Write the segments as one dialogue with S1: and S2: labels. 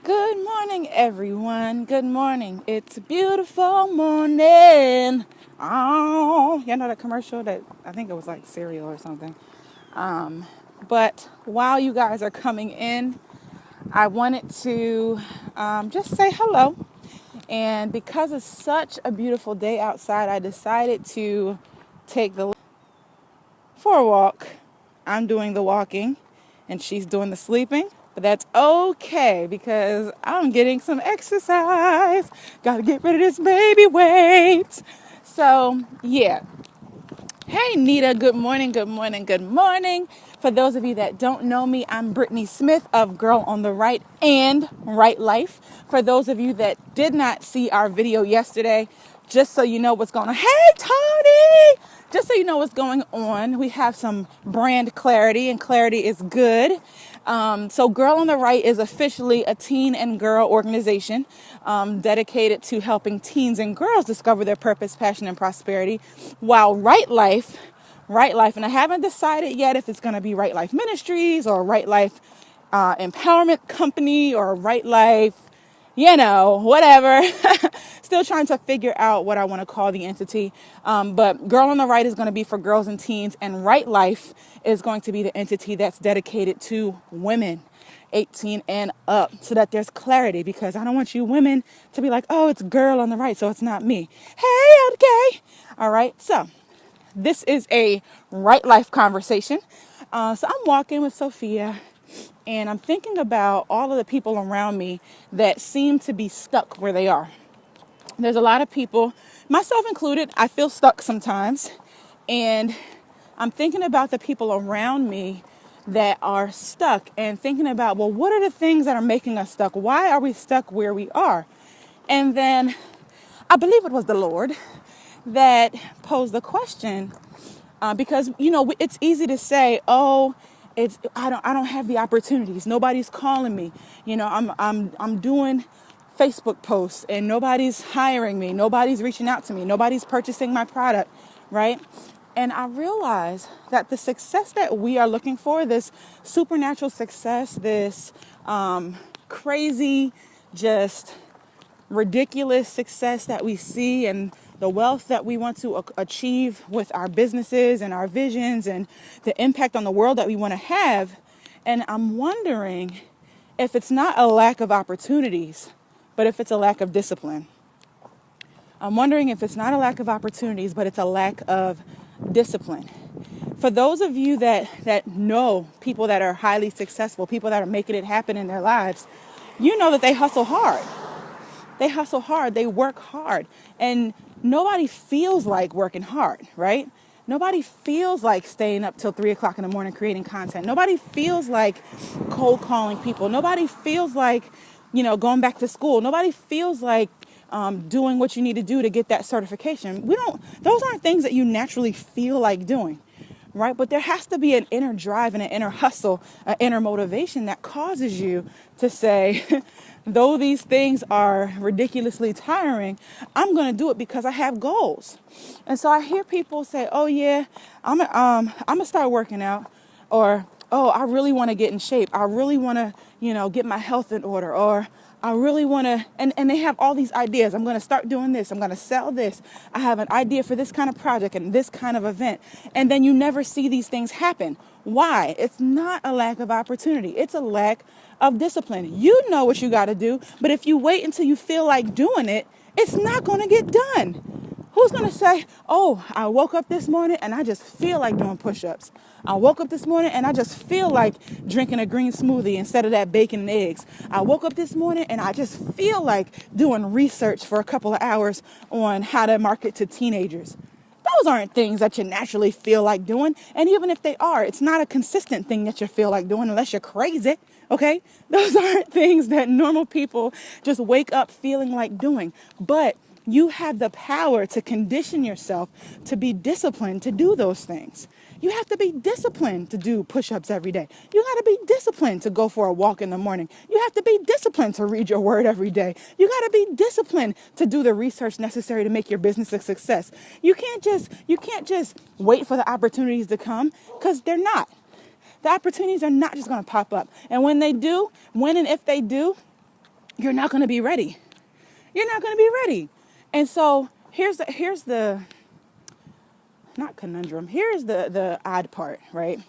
S1: Good morning, everyone. Good morning. It's a beautiful morning. Oh, you know that commercial that I think it was like cereal or something. But while you guys are coming in, I wanted to just say hello. And because it's such a beautiful day outside, I decided to take the for a walk. I'm doing the walking and she's doing the sleeping. But that's okay because I'm getting some exercise. Gotta get rid of this baby weight. So, yeah. Hey, Nita. Good morning, good morning, good morning. For those of you that don't know me, I'm Brittany Smith of Girl on the Right and Right Life. For those of you that did not see our video yesterday, just so you know what's going on. Hey, Tony! Just so you know what's going on, we have some brand clarity, and clarity is good. So Girl on the Right is officially a teen and girl organization dedicated to helping teens and girls discover their purpose, passion, and prosperity, while Right Life, and I haven't decided yet if it's going to be Right Life Ministries or Right Life Empowerment Company or Right Life, whatever. Still trying to figure out what I want to call the entity. But Girl on the Right is going to be for girls and teens, and Right Life is going to be the entity that's dedicated to women 18 and up, so that there's clarity, because I don't want you women to be like, oh, it's Girl on the Right, so it's not me. Hey, okay. All right. So this is a Right Life conversation. So I'm walking with Sophia, and I'm thinking about all of the people around me that seem to be stuck where they are. There's a lot of people, myself included, I feel stuck sometimes. And I'm thinking about the people around me that are stuck and thinking about, well, what are the things that are making us stuck? Why are we stuck where we are? And then I believe it was the Lord that posed the question, because it's easy to say, oh, I don't have the opportunities. Nobody's calling me. I'm doing Facebook posts and nobody's hiring me. Nobody's reaching out to me. Nobody's purchasing my product, right? And I realize that the success that we are looking for, this supernatural success, this crazy, just ridiculous success that we see, and the wealth that we want to achieve with our businesses and our visions and the impact on the world that we want to have. And I'm wondering if it's not a lack of opportunities, but if it's a lack of discipline. I'm wondering if it's not a lack of opportunities, but it's a lack of discipline. For those of you that know people that are highly successful, people that are making it happen in their lives, you know that they hustle hard. They hustle hard. They work hard. And nobody feels like working hard, right? Nobody feels like staying up till 3 o'clock in the morning creating content. Nobody feels like cold calling people. Nobody feels like, going back to school. Nobody feels like doing what you need to do to get that certification. Those aren't things that you naturally feel like doing. Right? But there has to be an inner drive and an inner hustle, an inner motivation that causes you to say, though these things are ridiculously tiring, I'm going to do it because I have goals. And so I hear people say, oh yeah, I'm going to start working out, or, oh, I really want to get in shape. I really want to, get my health in order, or I really want to, and they have all these ideas. I'm going to start doing this. I'm going to sell this. I have an idea for this kind of project and this kind of event. And then you never see these things happen. Why? It's not a lack of opportunity. It's a lack of discipline. You know what you got to do, but if you wait until you feel like doing it, it's not going to get done. Who's going to say, oh, I woke up this morning and I just feel like doing push-ups. I woke up this morning and I just feel like drinking a green smoothie instead of that bacon and eggs. I woke up this morning and I just feel like doing research for a couple of hours on how to market to teenagers. Those aren't things that you naturally feel like doing. And even if they are, it's not a consistent thing that you feel like doing unless you're crazy. Okay? Those aren't things that normal people just wake up feeling like doing. But you have the power to condition yourself to be disciplined to do those things. You have to be disciplined to do push-ups every day. You got to be disciplined to go for a walk in the morning. You have to be disciplined to read your word every day. You got to be disciplined to do the research necessary to make your business a success. You can't just wait for the opportunities to come, because they're not. The opportunities are not just going to pop up. And when they do, when and if they do, you're not going to be ready. You're not going to be ready. And so here's the not conundrum. Here's the odd part, right?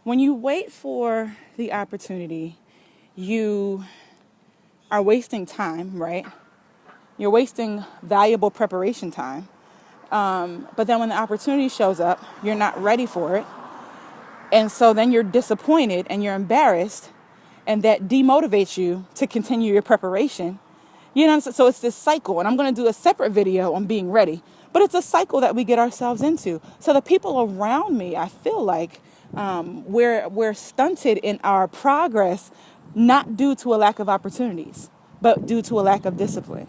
S1: When you wait for the opportunity, you are wasting time, right? You're wasting valuable preparation time. But then when the opportunity shows up, you're not ready for it. And so then you're disappointed and you're embarrassed, and that demotivates you to continue your preparation. You know, so it's this cycle, and I'm going to do a separate video on being ready. But it's a cycle that we get ourselves into. So the people around me, I feel like we're stunted in our progress, not due to a lack of opportunities, but due to a lack of discipline.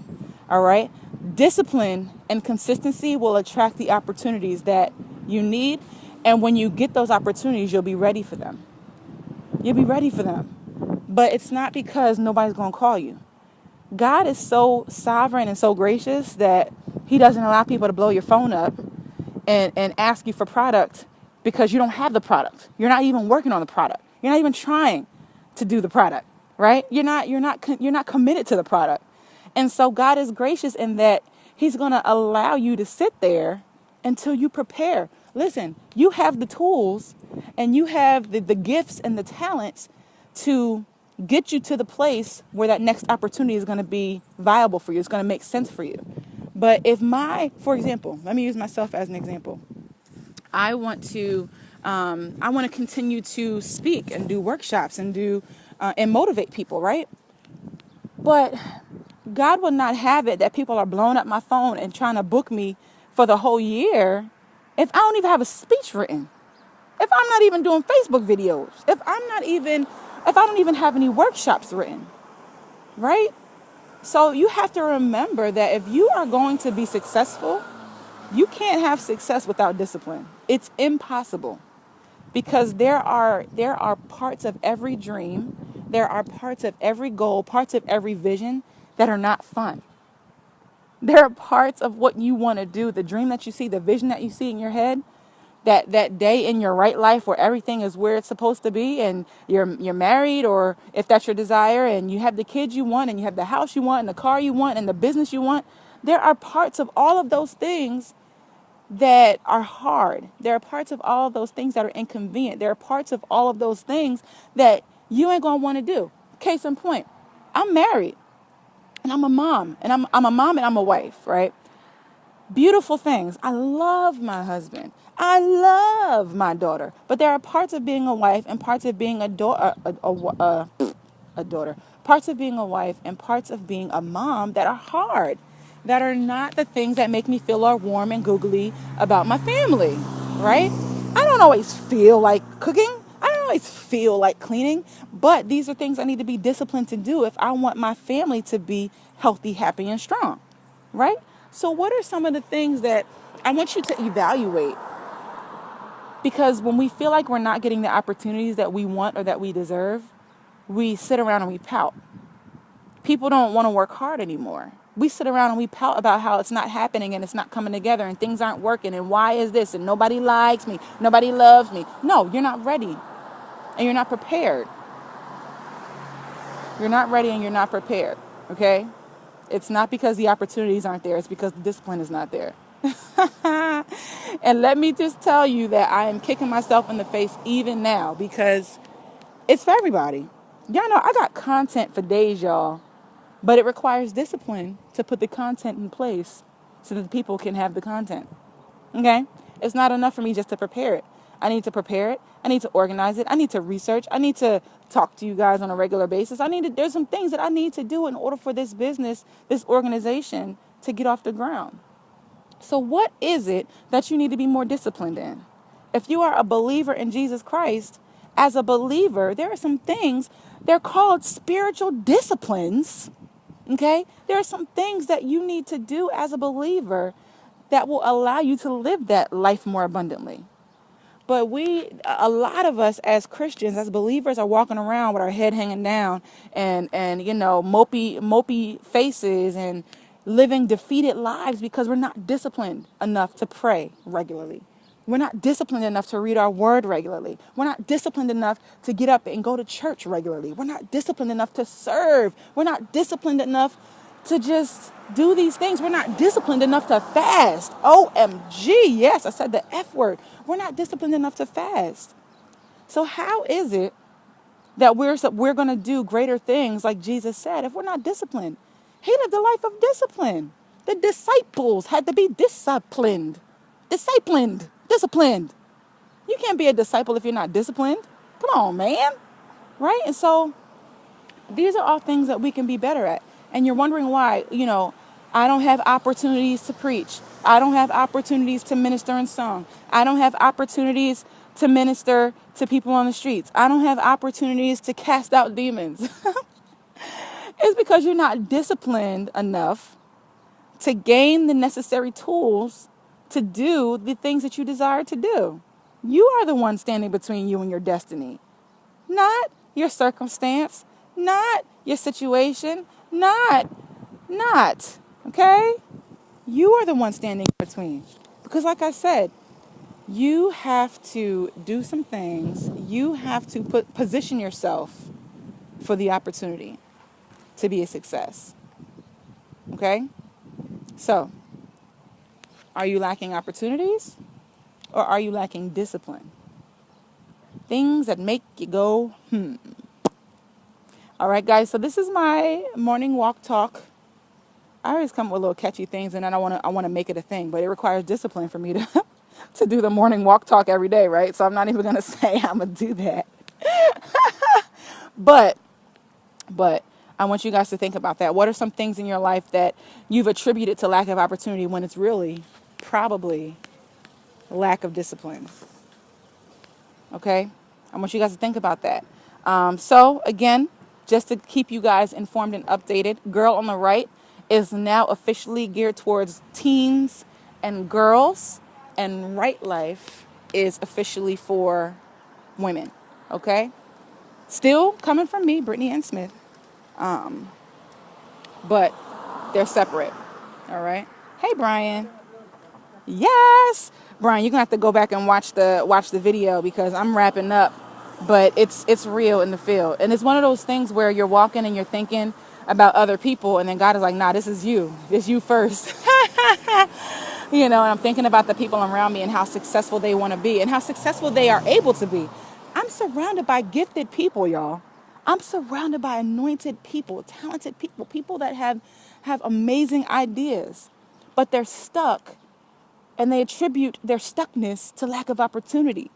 S1: All right? Discipline and consistency will attract the opportunities that you need. And when you get those opportunities, you'll be ready for them. You'll be ready for them. But it's not because nobody's going to call you. God is so sovereign and so gracious that he doesn't allow people to blow your phone up and ask you for product because you don't have the product. You're not even working on the product. You're not even trying to do the product, right? You're not committed to the product. And so God is gracious in that he's going to allow you to sit there until you prepare. Listen, you have the tools and you have the gifts and the talents to get you to the place where that next opportunity is going to be viable for you. It's going to make sense for you. But for example, let me use myself as an example. I want to continue to speak and do workshops and and motivate people, right? But God would not have it that people are blowing up my phone and trying to book me for the whole year if I don't even have a speech written. If I'm not even doing Facebook videos, if I don't even have any workshops written, right? So you have to remember that if you are going to be successful, you can't have success without discipline. It's impossible because there are parts of every dream, there are parts of every goal, parts of every vision that are not fun. There are parts of what you want to do, the dream that you see, the vision that you see in your head, that day in your right life where everything is where it's supposed to be and you're married, or if that's your desire, and you have the kids you want and you have the house you want and the car you want and the business you want. There are parts of all of those things that are hard. There are parts of all of those things that are inconvenient. There are parts of all of those things that you ain't going to want to do. Case in point, I'm married and I'm a mom, and I'm a mom and I'm a wife, right? Beautiful things. I love my husband. I love my daughter. But there are parts of being a wife and parts of being a daughter, parts of being a wife and parts of being a mom that are hard, that are not the things that make me feel all warm and googly about my family, right? I don't always feel like cooking. I don't always feel like cleaning, but these are things I need to be disciplined to do if I want my family to be healthy, happy, and strong, right? So what are some of the things that I want you to evaluate? Because when we feel like we're not getting the opportunities that we want or that we deserve, we sit around and we pout. People don't want to work hard anymore. We sit around and we pout about how it's not happening and it's not coming together and things aren't working and why is this and nobody likes me, nobody loves me. No, you're not ready and you're not prepared. You're not ready and you're not prepared, okay? It's not because the opportunities aren't there. It's because the discipline is not there. And let me just tell you that I am kicking myself in the face even now because it's for everybody. Y'all know I got content for days, y'all. But it requires discipline to put the content in place so that the people can have the content. Okay? It's not enough for me just to prepare it. I need to prepare it. I need to organize it. I need to research. I need to talk to you guys on a regular basis. There's some things that I need to do in order for this business, this organization to get off the ground. So what is it that you need to be more disciplined in? If you are a believer in Jesus Christ, as a believer, there are some things, they're called spiritual disciplines. Okay? There are some things that you need to do as a believer that will allow you to live that life more abundantly. But a lot of us as Christians, as believers, are walking around with our head hanging down and mopey faces and living defeated lives because we're not disciplined enough to pray regularly. We're not disciplined enough to read our word regularly. We're not disciplined enough to get up and go to church regularly. We're not disciplined enough to serve. We're not disciplined enough to just do these things. We're not disciplined enough to fast. OMG. Yes, I said the F word. We're not disciplined enough to fast. So how is it that we're going to do greater things like Jesus said if we're not disciplined? He lived a life of discipline. The disciples had to be disciplined. Disciplined. You can't be a disciple if you're not disciplined. Come on, man. Right? And so these are all things that we can be better at. And you're wondering why, I don't have opportunities to preach. I don't have opportunities to minister in song. I don't have opportunities to minister to people on the streets. I don't have opportunities to cast out demons. It's because you're not disciplined enough to gain the necessary tools to do the things that you desire to do. You are the one standing between you and your destiny, not your circumstance, not your situation, not, okay? You are the one standing between. Because like I said, you have to do some things. You have to position yourself for the opportunity to be a success. Okay? So, are you lacking opportunities or are you lacking discipline? Things that make you go, All right, guys. So this is my morning walk talk. I always come up with little catchy things, and then I want to make it a thing, but it requires discipline for me to to do the morning walk talk every day, right? So I'm not even going to say I'm going to do that. But I want you guys to think about that. What are some things in your life that you've attributed to lack of opportunity when it's really probably lack of discipline? Okay? I want you guys to think about that. So again, just to keep you guys informed and updated, Girl on the Right is now officially geared towards teens and girls, and Right Life is officially for women. Okay? Still coming from me, Brittany Ann Smith. But they're separate. All right? Hey, Brian. Yes, Brian, you're gonna have to go back and watch the video because I'm wrapping up, but it's real in the field, and it's one of those things where you're walking and you're thinking about other people, and then God is like, nah, this is you first. And I'm thinking about the people around me and how successful they want to be and how successful they are able to be. I'm surrounded by gifted people, y'all. I'm surrounded by anointed people, talented people, people that have amazing ideas, but they're stuck. And they attribute their stuckness to lack of opportunity.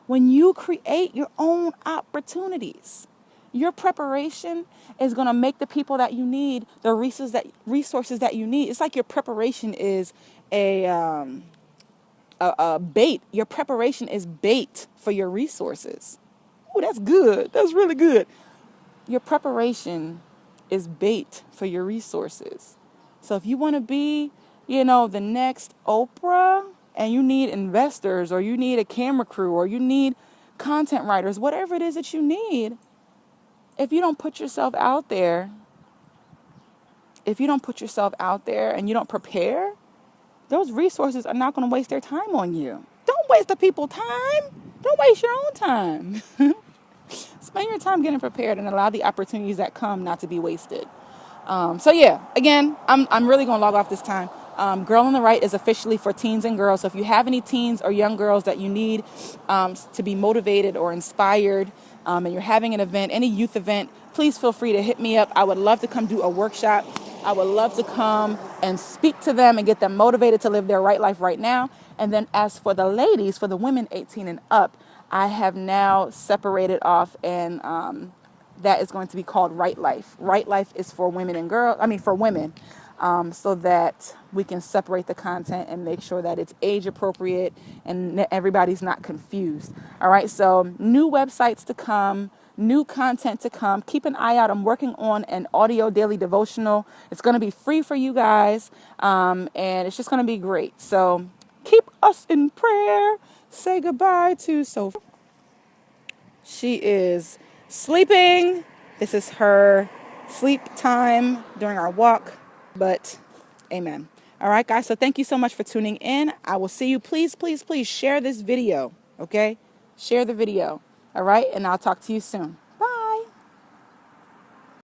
S1: When you create your own opportunities, your preparation is going to make the people that you need, the resources that you need. It's like your preparation is a bait. Your preparation is bait for your resources. Oh, that's good. That's really good. Your preparation is bait for your resources. So if you want to be the next Oprah, and you need investors, or you need a camera crew, or you need content writers, whatever it is that you need, if you don't put yourself out there, and you don't prepare, those resources are not going to waste their time on you. Don't waste the people's time. Don't waste your own time. Spend your time getting prepared and allow the opportunities that come not to be wasted. So yeah, again, I'm really going to log off this time. Girl on the Right is officially for teens and girls. So if you have any teens or young girls that you need to be motivated or inspired, and you're having an event, any youth event, please feel free to hit me up. I would love to come do a workshop. I would love to come and speak to them and get them motivated to live their right life right now. And then as for the ladies, for the women 18 and up, I have now separated off, and that is going to be called Right Life. Right Life is for women and for women, so that we can separate the content and make sure that it's age appropriate and everybody's not confused. All right, so new websites to come, new content to come. Keep an eye out. I'm working on an audio daily devotional. It's going to be free for you guys, and it's just going to be great. So keep us in prayer. Say goodbye to Sophie. She is sleeping. This is her sleep time during our walk, but amen. All right, guys. So thank you so much for tuning in. I will see you. Please, please, please share this video. Okay? Share the video. All right? And I'll talk to you soon.